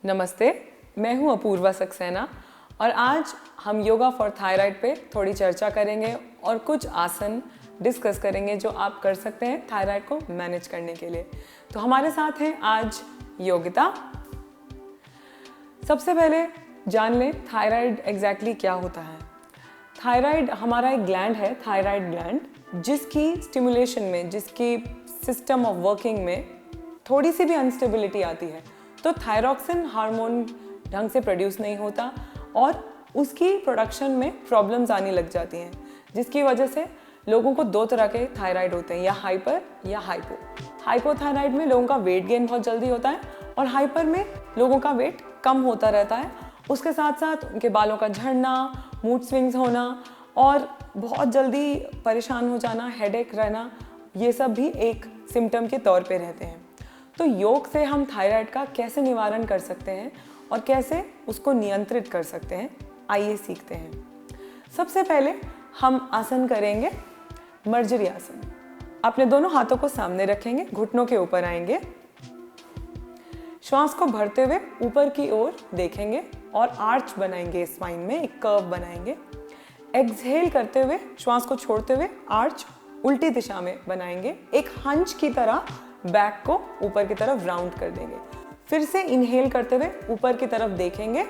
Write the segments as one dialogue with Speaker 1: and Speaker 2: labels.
Speaker 1: नमस्ते, मैं हूं अपूर्वा सक्सेना और आज हम योगा फॉर थायराइड पे थोड़ी चर्चा करेंगे और कुछ आसन डिस्कस करेंगे जो आप कर सकते हैं थायराइड को मैनेज करने के लिए। तो हमारे साथ हैं आज योगिता। सबसे पहले जान लें थायराइड एग्जैक्टली क्या होता है। थायराइड हमारा एक ग्लैंड है, थायराइड ग्लैंड, जिसकी स्टिमुलेशन में, जिसकी सिस्टम ऑफ वर्किंग में थोड़ी सी भी अनस्टेबिलिटी आती है तो थायरॉक्सिन हार्मोन ढंग से प्रोड्यूस नहीं होता और उसकी प्रोडक्शन में प्रॉब्लम्स आने लग जाती हैं, जिसकी वजह से लोगों को दो तरह के थायराइड होते हैं, या हाइपर या हाइपो। हाइपोथायराइड में लोगों का वेट गेन बहुत जल्दी होता है और हाइपर में लोगों का वेट कम होता रहता है। उसके साथ साथ उनके बालों का झड़ना, मूड स्विंग्स होना और बहुत जल्दी परेशान हो जाना, हेडेक रहना, ये सब भी एक सिम्टम के तौर पे रहते हैं। तो योग से हम थायराइड का कैसे निवारण कर सकते हैं और कैसे उसको नियंत्रित कर सकते हैं, आइए सीखते हैं। सबसे पहले हम आसन करेंगे मर्जरी आसन। अपने दोनों हाथों को सामने रखेंगे, घुटनों के ऊपर आएंगे, श्वास को भरते हुए ऊपर की ओर देखेंगे और आर्च बनाएंगे, स्पाइन में एक कर्व बनाएंगे। एक्सहेल करते हुए श्वास को छोड़ते हुए आर्च उल्टी दिशा में बनाएंगे, एक हंच की तरह बैक को ऊपर की तरफ राउंड कर देंगे। फिर से इनहेल करते हुए ऊपर की तरफ देखेंगे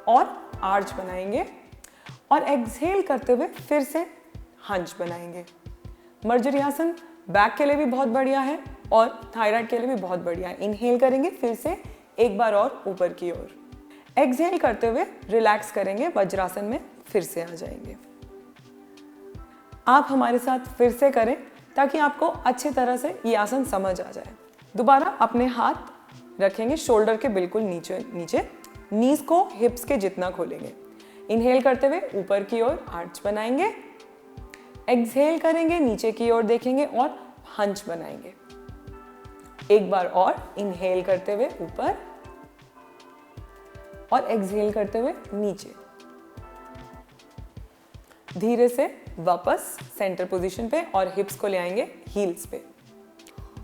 Speaker 1: और आर्च बनाएंगे और एक्सहेल करते हुए फिर से हंच बनाएंगे। मर्जरी आसन बैक के लिए भी बहुत बढ़िया है और थायराइड के लिए भी बहुत बढ़िया है। इनहेल करेंगे, फिर से एक बार और ऊपर की ओर, एक्सहेल करते हुए रिलैक्स करेंगे, वज्रासन में फिर से आ जाएंगे। आप हमारे साथ फिर से करें ताकि आपको अच्छी तरह से ये आसन समझ आ जाए। दोबारा अपने हाथ रखेंगे शोल्डर के बिल्कुल नीचे, नीज को हिप्स के जितना खोलेंगे। इनहेल करते हुए ऊपर की ओर आर्च बनाएंगे, एक्सहेल करेंगे, नीचे की ओर देखेंगे और हंच बनाएंगे। एक बार और इनहेल करते हुए ऊपर और एक्सहेल करते हुए नीचे। धीरे से वापस सेंटर पोजीशन पे और हिप्स को ले आएंगे हील्स पे।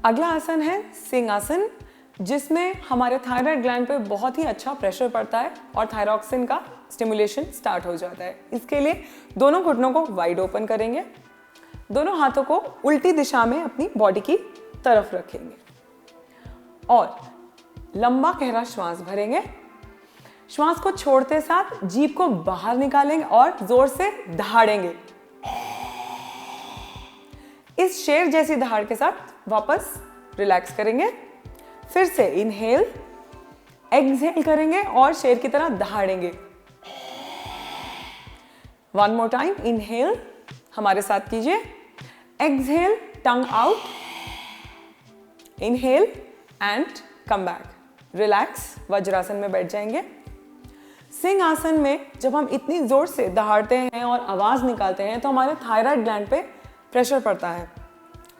Speaker 1: अगला आसन है सिंहासन, जिसमें हमारे थायराइड ग्लैंड पे बहुत ही अच्छा प्रेशर पड़ता है और थायरॉक्सिन का स्टिमुलेशन स्टार्ट हो जाता है। इसके लिए दोनों घुटनों को वाइड ओपन करेंगे, दोनों हाथों को उल्टी दिशा में अपनी बॉडी की तरफ रखेंगे और लंबा गहरा श्वास भरेंगे। श्वास को छोड़ते साथ जीभ को बाहर निकालेंगे और जोर से दहाड़ेंगे। इस शेर जैसी दहाड़ के साथ वापस रिलैक्स करेंगे। फिर से इनहेल, एक्सहेल करेंगे और शेर की तरह दहाड़ेंगे। वन मोर टाइम, इनहेल, हमारे साथ कीजिए, exhale, tongue out, inhale and come back, relax, vajrasana में बैठ जाएंगे। सिंह आसन में जब हम इतनी जोर से दहाड़ते हैं और आवाज निकालते हैं तो हमारे थायराइड ग्लैंड पे प्रेशर पड़ता है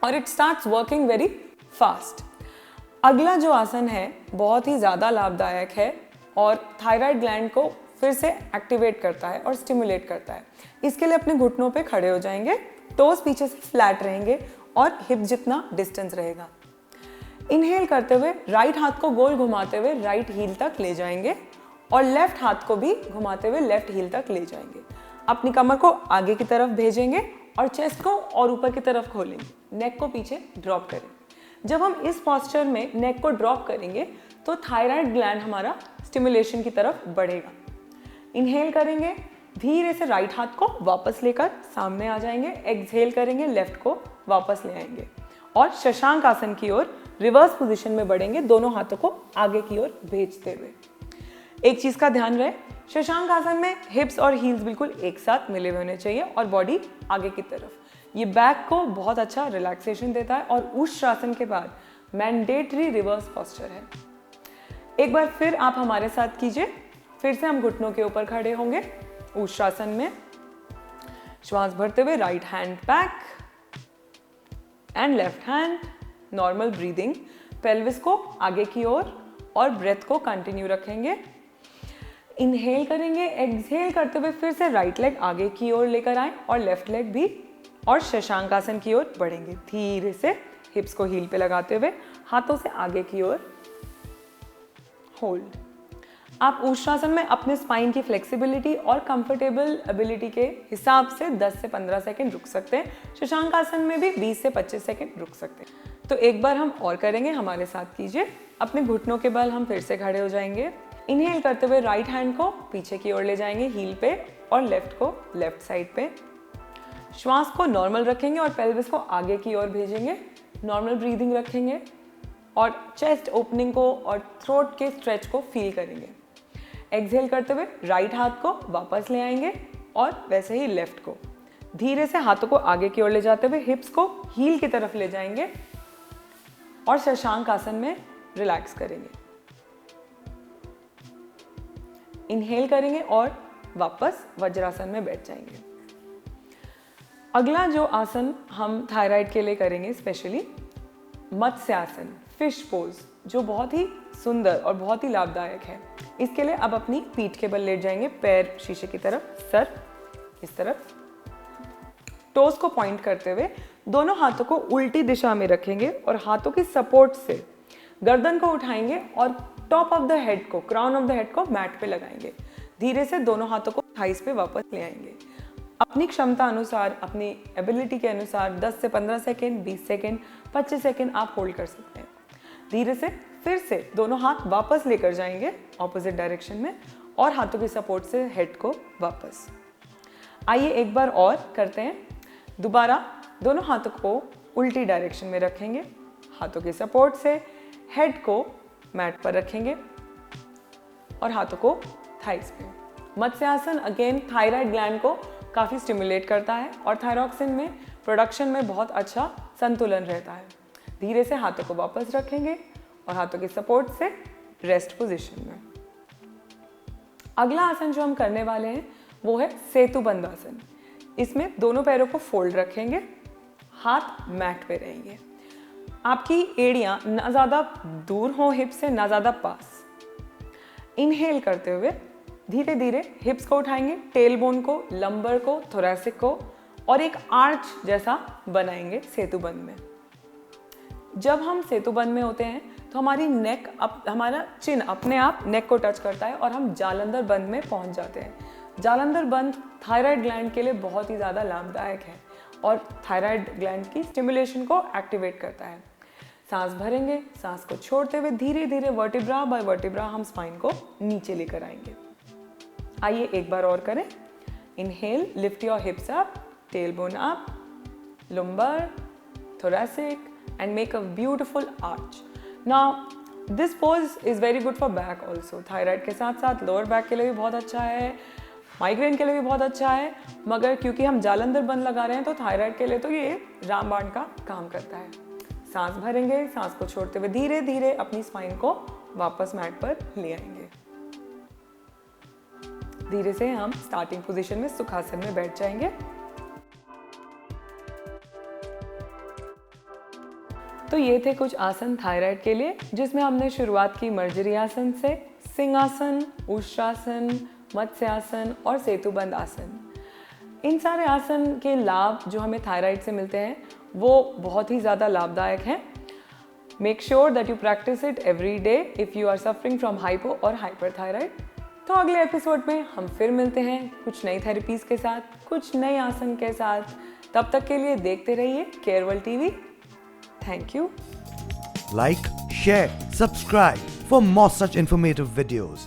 Speaker 1: और it starts working very fast. अगला जो आसन है बहुत ही ज़्यादा लाभदायक है और थायराइड ग्लैंड को फिर से एक्टिवेट करता है और स्टिमुलेट करता है। इसके लिए अपने घुटनों पे खड़े हो जाएंगे, टोस पीछे से फ्लैट रहेंगे और हिप जितना डिस्टेंस रहेगा। इनहेल करते हुए राइट हाथ को गोल घुमाते हुए राइट हील तक ले जाएंगे और लेफ्ट हाथ को भी घुमाते हुए लेफ्ट हील तक ले जाएंगे। अपनी कमर को आगे की तरफ भेजेंगे और चेस्ट को और ऊपर की तरफ खोलेंगे, नेक को पीछे ड्रॉप करें। जब हम इस पोस्चर में नेक को ड्रॉप करेंगे तो थायराइड ग्लैंड हमारा स्टिमुलेशन की तरफ बढ़ेगा। इनहेल करेंगे, धीरे से राइट हाथ को वापस लेकर सामने आ जाएंगे, एक्सहेल करेंगे, लेफ्ट को वापस ले आएंगे और शशांक आसन की ओर रिवर्स पोजीशन में बढ़ेंगे, दोनों हाथों को आगे की ओर भेजते हुए। एक चीज का ध्यान रहे, शशांक आसन में हिप्स और हील्स बिल्कुल एक साथ मिले हुए होने चाहिए और बॉडी आगे की तरफ। ये बैक को बहुत अच्छा रिलैक्सेशन देता है और उष्ट्रासन के बाद मैंडेटरी रिवर्स पोस्चर है। एक बार फिर आप हमारे साथ कीजिए। फिर से हम घुटनों के ऊपर खड़े होंगे उष्ट्रासन में, श्वास भरते हुए right hand back and left hand, normal breathing, pelvis को आगे की ओर और ब्रेथ को कंटिन्यू रखेंगे। इनहेल करेंगे, एक्सहेल करते हुए फिर से राइट लेग आगे की ओर लेकर आए और लेफ्ट लेग भी, और शशांक आसन की ओर बढ़ेंगे। धीरे से हिप्स को हील पे लगाते हुए हाथों से आगे की ओर होल्ड। आप उष्ट्रासन में अपने स्पाइन की फ्लेक्सिबिलिटी और कंफर्टेबल एबिलिटी के हिसाब से 10 से 15 सेकंड रुक सकते हैं। शशांक आसन में भी 20 से 25 सेकंड रुक सकते हैं। तो एक बार हम और करेंगे, हमारे साथ कीजिए। अपने घुटनों के बल हम फिर से खड़े हो जाएंगे। इनहेल करते हुए राइट हैंड को पीछे की ओर ले जाएंगे हील पे और लेफ्ट को लेफ्ट साइड पे। श्वास को नॉर्मल रखेंगे और पेल्विस को आगे की ओर भेजेंगे। नॉर्मल ब्रीदिंग रखेंगे और चेस्ट ओपनिंग को और थ्रोट के स्ट्रेच को फील करेंगे। एक्सहेल करते हुए राइट हाथ को वापस ले आएंगे और वैसे ही लेफ्ट को। धीरे से हाथों को आगे की ओर ले जाते हुए हिप्स को हील की तरफ ले जाएंगे और शशांक आसन में रिलैक्स करेंगे। इनहेल करेंगे और वापस वज्रासन में बैठ जाएंगे। अगला जो आसन हम थायराइड के लिए करेंगे स्पेशली मत्स्य आसन, फिश पोज, जो बहुत ही सुंदर और बहुत ही लाभदायक है। इसके लिए अब अपनी पीठ के बल लेट जाएंगे, पैर शीशे की तरफ, सर इस तरफ, टोस को पॉइंट करते हुए दोनों हाथों को उल्टी दिशा में रखेंगे और हाथों की सपोर्ट से गर्दन को उठाएंगे और टॉप ऑफ द हेड को, क्राउन ऑफ द हेड को मैट पे लगाएंगे। धीरे से दोनों हाथों को थाइस पे वापस ले आएंगे। अपनी क्षमता अनुसार, अपनी एबिलिटी के अनुसार 10 से 15 सेकेंड, 20 सेकेंड, 25 सेकेंड आप होल्ड कर सकते हैं। धीरे से फिर से दोनों हाथ वापस लेकर जाएंगे ऑपोजिट डायरेक्शन में और हाथों की सपोर्ट से हेड को वापस। आइए एक बार और करते हैं। दोबारा दोनों हाथों को उल्टी डायरेक्शन में रखेंगे, हाथों की सपोर्ट से हेड को मैट पर रखेंगे और हाथों को थाइस पे। मत्स्य आसन अगेन थायराइड ग्लैंड को काफ़ी स्टिमुलेट करता है और थायरॉक्सिन में प्रोडक्शन में बहुत अच्छा संतुलन रहता है। धीरे से हाथों को वापस रखेंगे और हाथों की सपोर्ट से रेस्ट पोजीशन में। अगला आसन जो हम करने वाले हैं वो है सेतुबंध आसन। इसमें दोनों पैरों को फोल्ड रखेंगे, हाथ मैट पे रहेंगे। आपकी एड़ियां ना ज़्यादा दूर हो हिप से, ना ज़्यादा पास। इनहेल करते हुए धीरे धीरे हिप्स को उठाएंगे, टेल बोन को, लंबर को, थोरैसिक को और एक आर्च जैसा बनाएंगे सेतुबंध में। जब हम सेतुबंध में होते हैं तो हमारी नेक हमारा चिन अपने आप नेक को टच करता है और हम जालंधर बंध में पहुंच जाते हैं। जालंधर बंध थायराइड ग्लैंड के लिए बहुत ही ज़्यादा लाभदायक है और थायराइड ग्लैंड की स्टिमुलेशन को एक्टिवेट करता है। सांस भरेंगे, सांस को छोड़ते हुए धीरे धीरे वर्टिब्रा बाय वर्टिब्रा हम स्पाइन को नीचे लेकर आएंगे। आइए एक बार और करें। Inhale, lift your hips up, tailbone up, lumbar, thoracic and make a beautiful arch. Now this pose is very good for back also. Thyroid के साथ साथ लोअर बैक के लिए भी बहुत अच्छा है, माइग्रेन के लिए भी बहुत अच्छा है, मगर क्योंकि हम जालंधर बंध लगा रहे हैं तो थायराइड के लिए तो ये रामबाण का काम करता है। सांस भरेंगे, सांस को छोड़ते हुए धीरे धीरे अपनी स्पाइन को वापस मैट पर ले आएंगे। धीरे से हम स्टार्टिंग पोजीशन में सुखासन में बैठ जाएंगे। तो ये थे कुछ आसन थायराइड के लिए, जिसमें हमने शुरुआत की मर्जरी आसन से, सिंहासन, उष्ट्रासन, मत्स्यासन और सेतुबंध आसन। इन सारे आसन के लाभ जो हमें थायराइड से मिलते हैं वो बहुत ही ज़्यादा लाभदायक हैं। Make sure that you practise it every day if you are suffering from hypo और हाइपरथायराइड। तो अगले एपिसोड में हम फिर मिलते हैं कुछ नई थेरेपीज़ के साथ, कुछ नए आसन के साथ। तब तक के लिए देखते रहिए केयरवर्ल्ड TV. Thank you.
Speaker 2: Like, share, subscribe for more such informative videos.